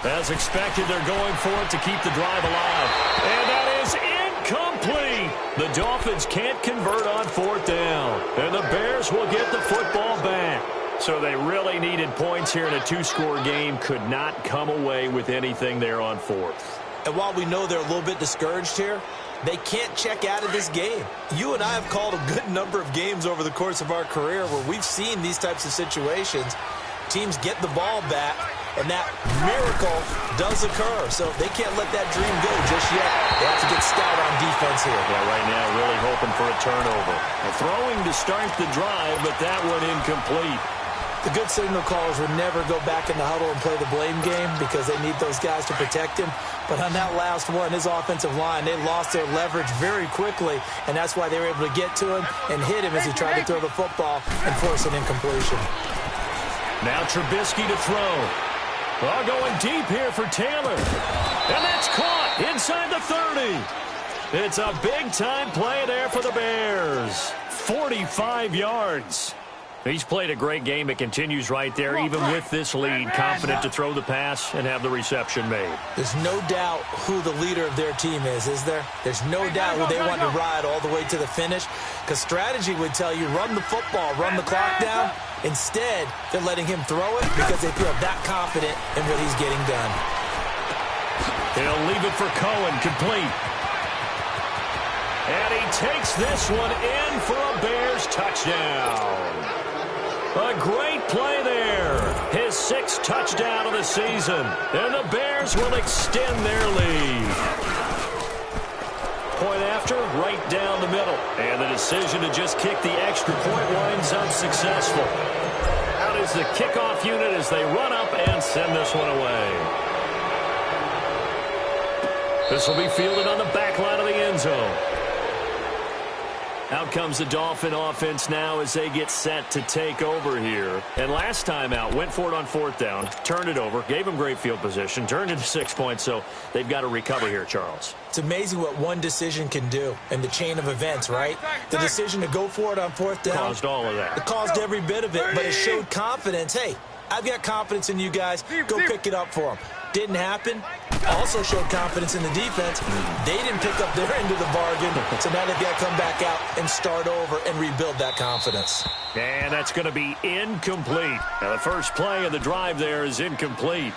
As expected, they're going for it to keep the drive alive. And that is incomplete. The Dolphins can't convert on 4th down. And the Bears will get the football back. So they really needed points here in a 2-score game. Could not come away with anything there on 4th. And while we know they're a little bit discouraged here, they can't check out of this game. You and I have called a good number of games over the course of our career where we've seen these types of situations. Teams get the ball back, and that miracle does occur. So they can't let that dream go just yet. They have to get stout on defense here. Yeah, right now really hoping for a turnover. Throwing to start the drive, but that one incomplete. The good signal callers would never go back in the huddle and play the blame game because they need those guys to protect him. But on that last one, his offensive line, they lost their leverage very quickly, and that's why they were able to get to him and hit him as he tried to throw the football and force an incompletion. Now Trubisky to throw. Well, going deep here for Taylor. And that's caught inside the 30. It's a big-time play there for the Bears. 45 yards. He's played a great game. It continues right there, even with this lead, confident to throw the pass and have the reception made. There's no doubt who the leader of their team is there? There's no doubt who they want to ride all the way to the finish, because strategy would tell you run the football, run the clock down. Instead, they're letting him throw it because they feel that confident in what he's getting done. He'll leave it for Cohen, complete. And he takes this one in for a Bears touchdown. A great play there. His 6th touchdown of the season. And the Bears will extend their lead. Point after, right down the middle. And the decision to just kick the extra point winds up successful. Out is the kickoff unit as they run up and send this one away. This will be fielded on the back line of the end zone. Out comes the Dolphin offense now as they get set to take over here. And last time out, went for it on 4th down, turned it over, gave them great field position, turned into 6 points, so they've got to recover here, Charles. It's amazing what one decision can do in the chain of events, right? The decision to go for it on 4th down. Caused all of that. It caused every bit of it, but it showed confidence. Hey, I've got confidence in you guys. Go pick it up for them. Didn't happen. Also showed confidence in the defense. They didn't pick up their end of the bargain, so now they've got to come back out and start over and rebuild that confidence. And that's going to be incomplete. Now, the first play of the drive there is incomplete.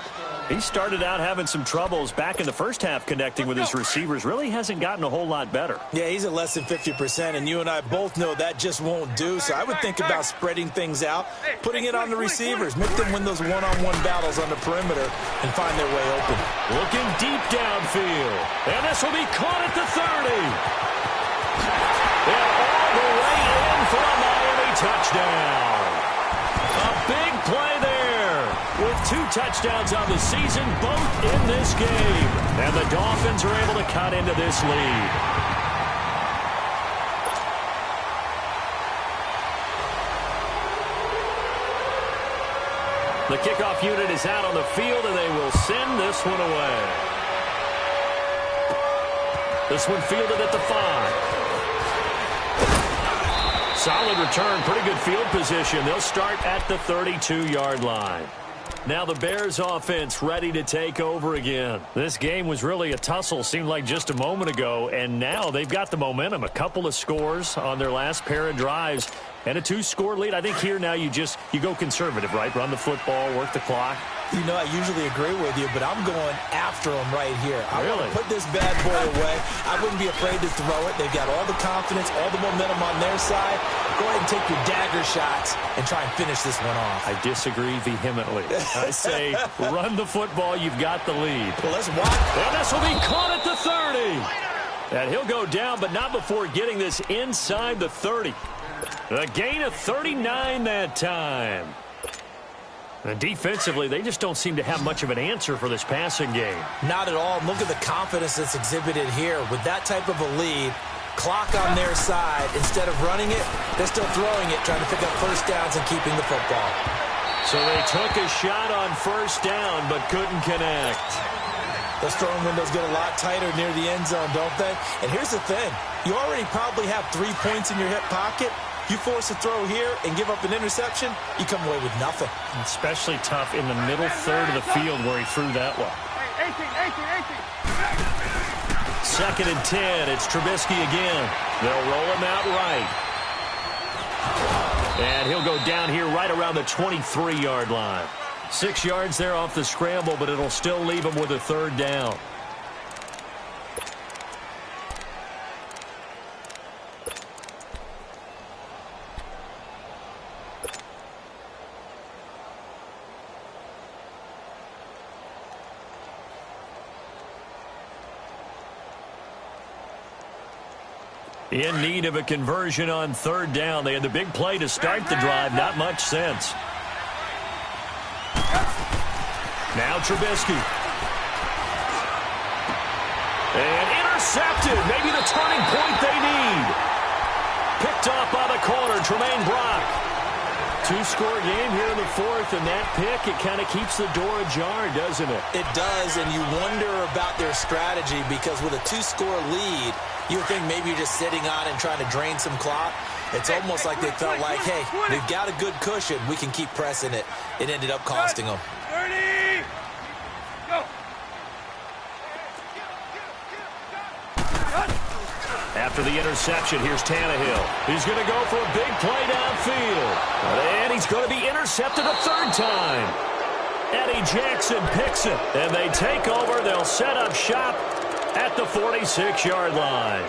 He started out having some troubles back in the first half connecting with his receivers. Really hasn't gotten a whole lot better. Yeah, he's at less than 50%, and you and I both know that just won't do. So I would think about spreading things out, putting it on the receivers, make them win those one-on-one battles on the perimeter and find their way open. Looking deep downfield. And this will be caught at the 30. And all the way in for a Miami touchdown. A big play there. With 2 touchdowns on the season, both in this game. And the Dolphins are able to cut into this lead. The kickoff unit is out on the field, and they will send this one away. This one fielded at the 5. Solid return, pretty good field position. They'll start at the 32-yard line. Now the Bears offense ready to take over again. This game was really a tussle, seemed like just a moment ago, and now they've got the momentum. A couple of scores on their last pair of drives and a 2-score lead. I think here now you go conservative, right? Run the football, work the clock. You know, I usually agree with you, but I'm going after them right here. I Really? want to put this bad boy away. I wouldn't be afraid to throw it. They've got all the confidence, all the momentum on their side. Go ahead and take your dagger shots and try and finish this one off. I disagree vehemently. I say run the football. You've got the lead. Well, let's watch. And this will be caught at the 30. And he'll go down, but not before getting this inside the 30. A gain of 39 that time. And defensively, they just don't seem to have much of an answer for this passing game. Not at all. Look at the confidence that's exhibited here. With that type of a lead, clock on their side, instead of running it, they're still throwing it, trying to pick up first downs and keeping the football. So they took a shot on first down, but couldn't connect. Those throwing windows get a lot tighter near the end zone, don't they? And here's the thing. You already probably have 3 points in your hip pocket. You force a throw here and give up an interception, you come away with nothing. Especially tough in the middle third of the field where he threw that one. 18. 2nd and 10. It's Trubisky again. They'll roll him out right. And he'll go down here right around the 23-yard line. 6 yards there off the scramble, but it'll still leave him with a 3rd down. In need of a conversion on 3rd down. They had the big play to start the drive. Not much sense. Now Trubisky. And intercepted. Maybe the turning point they need. Picked off by the corner, Tremaine Brock. 2-score game here in the 4th, and that pick, it kind of keeps the door ajar, doesn't it? It does, and you wonder about their strategy because with a 2-score lead, you would think maybe you're just sitting on and trying to drain some clock. It's almost like they felt like, hey, we've got a good cushion. We can keep pressing it. It ended up costing them. 30. Go. After the interception, here's Tannehill. He's going to go for a big play downfield. And he's going to be intercepted a 3rd time. Eddie Jackson picks it. And they take over. They'll set up shop at the 46-yard line.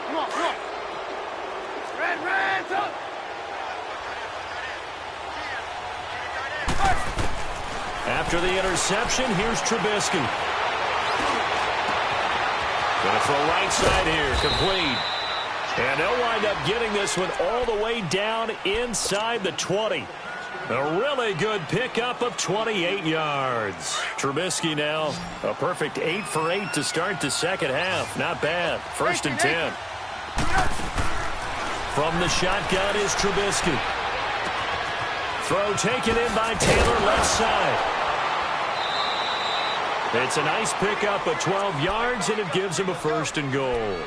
Come on. Red, up. After the interception, here's Trubisky. Going to throw right side here, complete. And they'll wind up getting this one all the way down inside the 20. A really good pickup of 28 yards. Trubisky now a perfect 8 for 8 to start the second half. Not bad. 1st and 10. From the shotgun is Trubisky. Throw taken in by Taylor left side. It's a nice pickup of 12 yards, and it gives him a 1st and goal.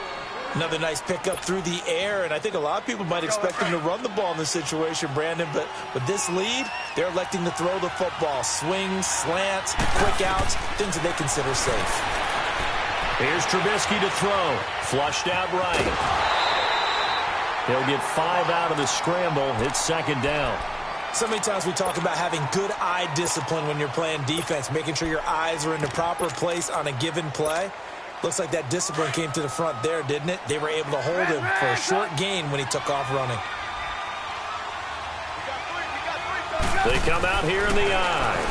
Another nice pickup through the air, and I think a lot of people might expect him to run the ball in this situation, Brandon, but with this lead, they're electing to throw the football. Swings, slants, quick outs, things that they consider safe. Here's Trubisky to throw. Flushed out right. He'll get 5 out of the scramble. It's 2nd down. So many times we talk about having good eye discipline when you're playing defense, making sure your eyes are in the proper place on a given play. Looks like that discipline came to the front there, didn't it? They were able to hold him for a short gain when he took off running. They come out here in the eye.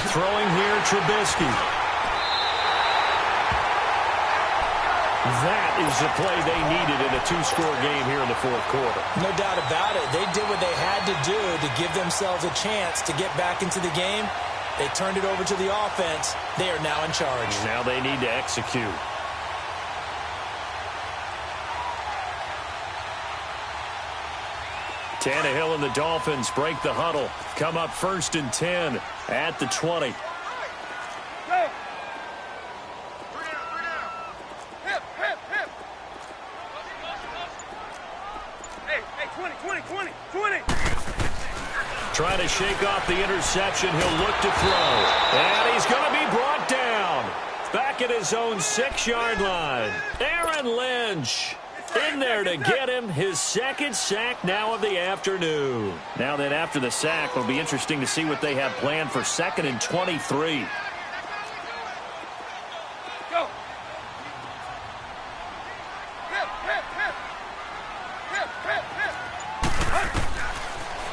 Throwing here, Trubisky. That is the play they needed in a 2-score game here in the 4th quarter. No doubt about it. They did what they had to do to give themselves a chance to get back into the game. They turned it over to the offense. They are now in charge. Now they need to execute. Tannehill and the Dolphins break the huddle. Come up 1st and 10 at the 20. Go. Hip. trying to shake off the interception. He'll look to throw. And he's going to be brought down. Back at his own 6-yard line. Aaron Lynch in there to get him his second sack now of the afternoon. Now then, after the sack, it'll be interesting to see what they have planned for 2nd and 23. Go.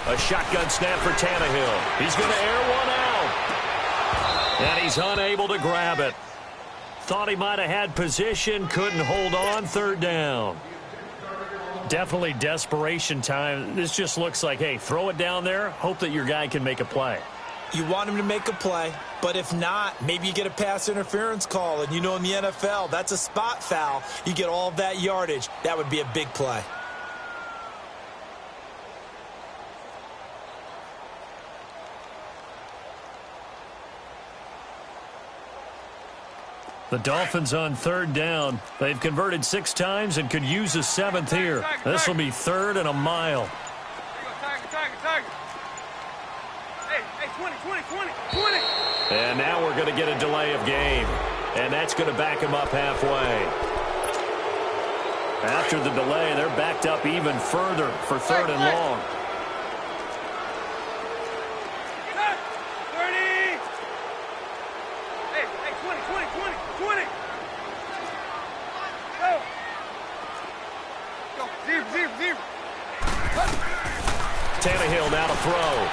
A shotgun snap for Tannehill. He's going to air one out. And he's unable to grab it. Thought he might have had position, couldn't hold on, 3rd down. Definitely desperation time. This just looks like, hey, throw it down there, hope that your guy can make a play. You want him to make a play, but if not, maybe you get a pass interference call, and you know in the NFL, that's a spot foul. You get all of that yardage. That would be a big play. The Dolphins on 3rd down. They've converted 6 times and could use a 7th here. This will be 3rd and a mile. Tiger. Hey, 20. And now we're going to get a delay of game. And that's going to back him up halfway. After the delay, they're backed up even further for 3rd and long. 30. Hey, 20. Go. Zero. Tannehill now to throw.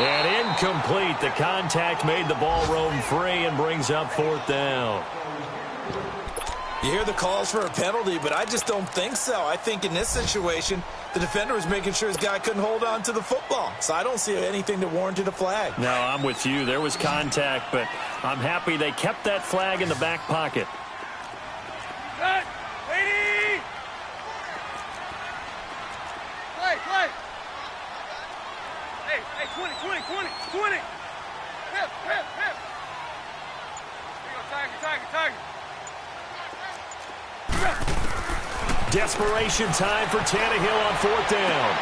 And incomplete. The contact made the ball roam free and brings up 4th down. You hear the calls for a penalty, but I just don't think so. I think in this situation, the defender was making sure his guy couldn't hold on to the football. So I don't see anything that warranted a flag. No, I'm with you. There was contact, but I'm happy they kept that flag in the back pocket. Cut. 80. Play. Hey, 20. Hip. Here you go, Tiger. Desperation time for Tannehill on 4th down.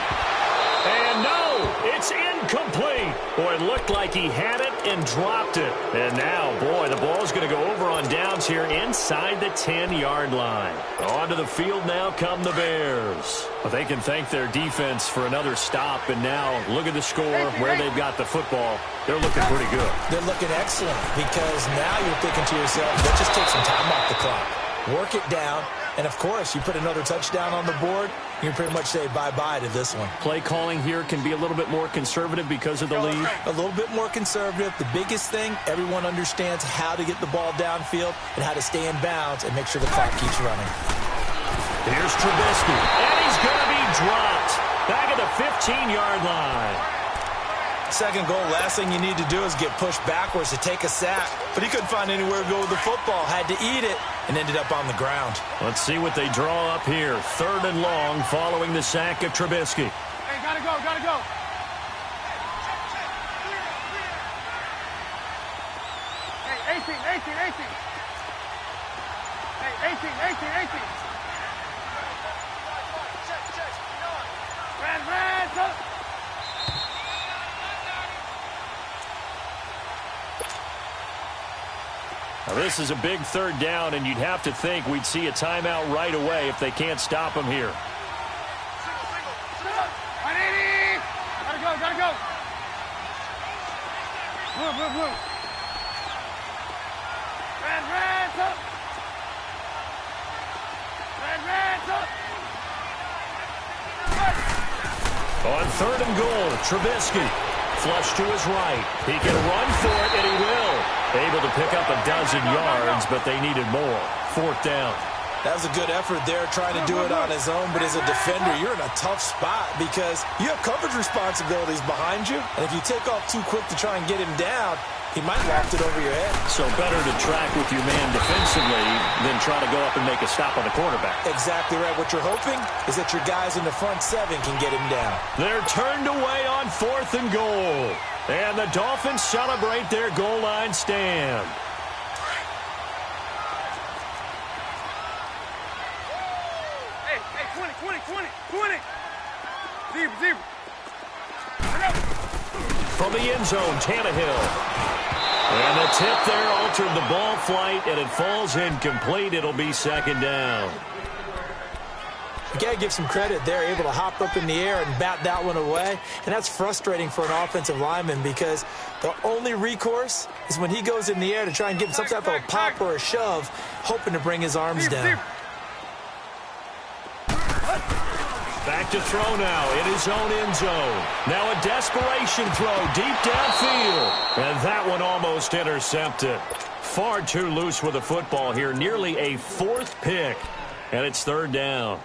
And no, it's incomplete. Boy, it looked like he had it and dropped it. And now, boy, the ball's going to go over on downs here inside the 10-yard line. Onto the field now come the Bears. But they can thank their defense for another stop. And now, look at the score, where they've got the football. They're looking pretty good. They're looking excellent because now you're thinking to yourself, let's just take some time off the clock. Work it down. And, of course, you put another touchdown on the board, you can pretty much say bye-bye to this one. Play calling here can be a little bit more conservative because of the lead. A little bit more conservative. The biggest thing, everyone understands how to get the ball downfield and how to stay in bounds and make sure the clock keeps running. Here's Trubisky, and he's going to be dropped. Back at the 15-yard line. 2nd goal, last thing you need to do is get pushed backwards to take a sack. But he couldn't find anywhere to go with the football, had to eat it, and ended up on the ground. Let's see what they draw up here. 3rd and long following the sack of Trubisky. Hey, gotta go. Hey, 18. Hey, 18. Red, up. Now, this is a big 3rd down, and you'd have to think we'd see a timeout right away if they can't stop him here. 180. Gotta go. Blue. Red, up. Red, up. On 3rd and goal, Trubisky. Flush to his right. He can run for it, and he will. Able to pick up a dozen yards, but they needed more. 4th down. That was a good effort there, trying to do it on his own. But as a defender, you're in a tough spot because you have coverage responsibilities behind you. And if you take off too quick to try and get him down, he might loft it over your head. So better to track with your man defensively than try to go up and make a stop on the quarterback. Exactly right. What you're hoping is that your guys in the front 7 can get him down. They're turned away on 4th and goal. And the Dolphins celebrate their goal line stand. Hey, 20. Zebra. From the end zone, Tannehill. And the tip there altered the ball flight, and it falls incomplete. It'll be second down. You got to give some credit. They're able to hop up in the air and bat that one away. And that's frustrating for an offensive lineman because the only recourse is when he goes in the air to try and give him some type of a pop or a shove, hoping to bring his arms down. Back to throw now in his own end zone. Now a desperation throw deep downfield. And that one almost intercepted. Far too loose with the football here. Nearly a fourth pick. And it's third down.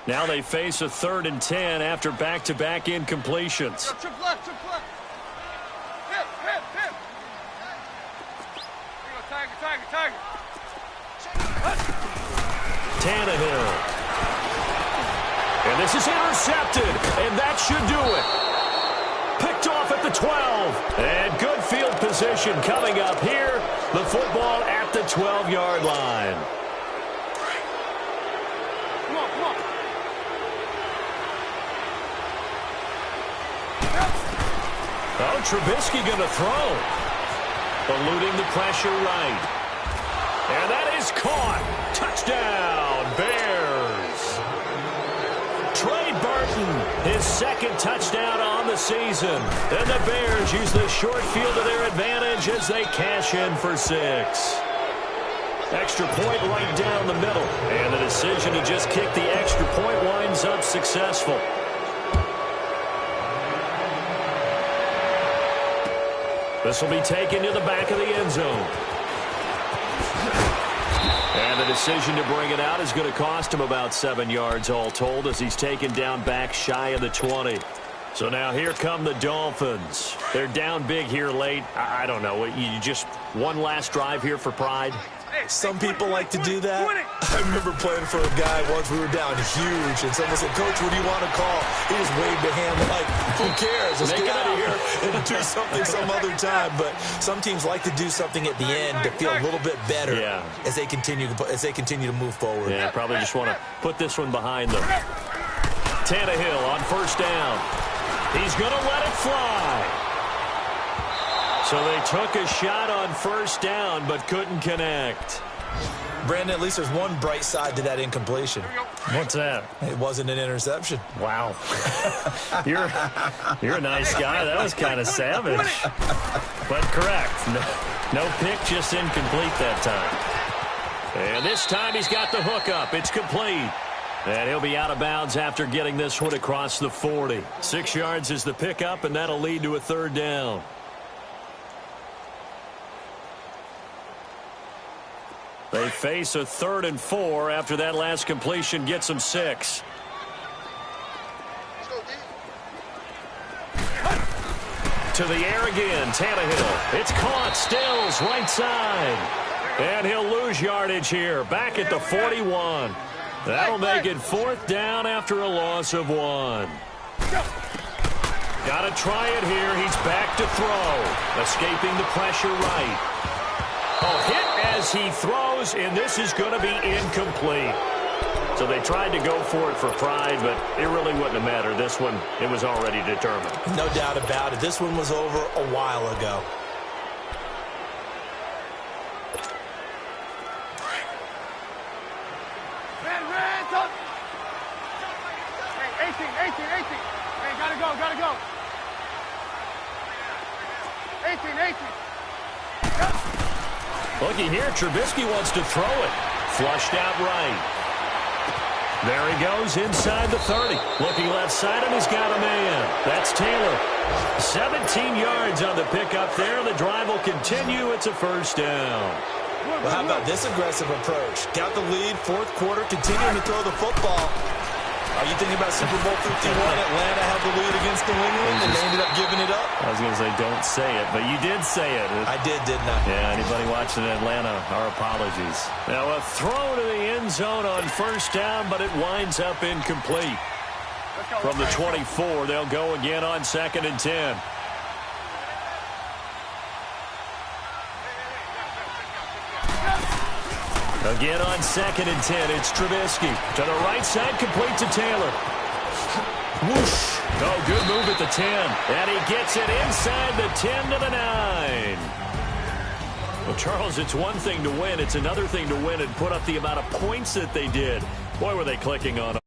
Now they face a 3rd and 10 after back-to-back incompletions. Trip left. Hip. There you go, tiger. Tannehill. And this is intercepted, and that should do it. Picked off at the 12. And good field position coming up here. The football at the 12-yard line. Come on. Oh, Trubisky going to throw. Eluding the pressure right. And that is caught. Touchdown, Bears. Trey Burton, his second touchdown on the season. And the Bears use the short field to their advantage as they cash in for 6. Extra point right down the middle. And the decision to just kick the extra point winds up successful. This will be taken to the back of the end zone. And the decision to bring it out is going to cost him about 7 yards all told as he's taken down back shy of the 20. So now here come the Dolphins. They're down big here late. I don't know. You just one last drive here for pride? Some people like to do that. I remember playing for a guy once. We were down huge, and someone said, "Coach, what do you want to call?" He just waved a hand like, "Who cares? Let's get out of here and do something some other time." But some teams like to do something at the end to feel a little bit better as they continue to move forward. Yeah, probably just want to put this one behind them. Tannehill on first down. He's going to let it fly. So they took a shot on first down, but couldn't connect. Brandon, at least there's one bright side to that incompletion. What's that? It wasn't an interception. Wow. You're a nice guy. That was kind of savage. But correct. No pick, just incomplete that time. And this time he's got the hook up. It's complete. And he'll be out of bounds after getting this one across the 40. 6 yards is the pickup, and that'll lead to a third down. They face a 3rd and 4 after that last completion gets them 6. To the air again, Tannehill. It's caught, Stills, right side. And he'll lose yardage here, back at the 41. That'll make it 4th down after a loss of 1. Got to try it here. He's back to throw. Escaping the pressure right. Oh, hit as he throws, and this is going to be incomplete. So they tried to go for it for pride, but it really wouldn't have mattered. This one, it was already determined. No doubt about it. This one was over a while ago. Hey, 18. Hey, gotta go. 18. Looky here, Trubisky wants to throw it. Flushed out right. There he goes inside the 30. Looking left side, and he's got a man. That's Taylor. 17 yards on the pickup there. The drive will continue. It's a first down. Well, how about this aggressive approach? Got the lead, 4th quarter, continuing to throw the football. Are you thinking about Super Bowl 51? Atlanta had the lead against New England, and they ended up giving it up? I was going to say, don't say it, but you did say it. I did, didn't I? Yeah, anybody watching Atlanta, our apologies. Now a throw to the end zone on first down, but it winds up incomplete. From the 24, they'll go again on 2nd and 10. Again on 2nd and 10, it's Trubisky. To the right side, complete to Taylor. Whoosh. Oh, good move at the 10. And he gets it inside the 10 to the 9. Well, Charles, it's one thing to win. It's another thing to win and put up the amount of points that they did. Boy, were they clicking on him.